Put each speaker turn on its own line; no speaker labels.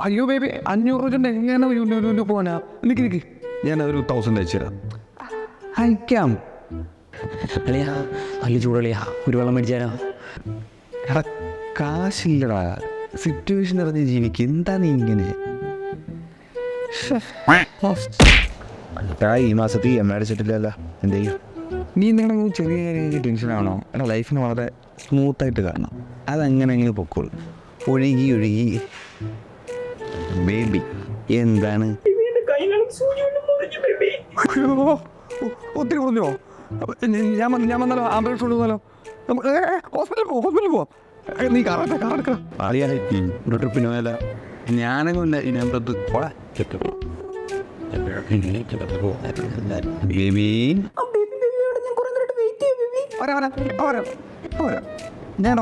അയ്യോ ബേബി 500 രൂപ എങ്ങനെ പോകാനാ? നിക്ക് ഞാനതൊരു 1000 അയച്ചു തരാം. അയക്കാം.
അളിയാ നല്ല ചൂടളിയാ, ഒരു വെള്ളം മേടിച്ചാലോ?
എടാ കാശില്ലടാ, സിറ്റുവേഷൻ അറിഞ്ഞ് ജീവിക്കും. എന്താ നീ ഇങ്ങനെ?
ഈ മാസത്തിൽ അടിച്ചിട്ടില്ലല്ലോ, എന്ത് ചെയ്യും?
നീ എന്തെങ്കിലും ചെറിയ കാര്യം ടെൻഷനാണോ? എടാ ലൈഫിന് വളരെ സ്മൂത്തായിട്ട് കാണണം. അതങ്ങനെ പൊക്കോളൂ. ഒഴുകി ബേബി എന്താണ് ഒത്തിരി കുറഞ്ഞോ? ഞാൻ വന്നാലോ? ആംബുലൻസ് കൊണ്ടുവന്നാലോ? ഹോസ്പിറ്റലിൽ പോവാം. നീ കാറെടുക്ക.
ഒരു ട്രിപ്പിന് പോയാലോ?
ഞാനൊന്നുമില്ല. ബേബി ഞാൻ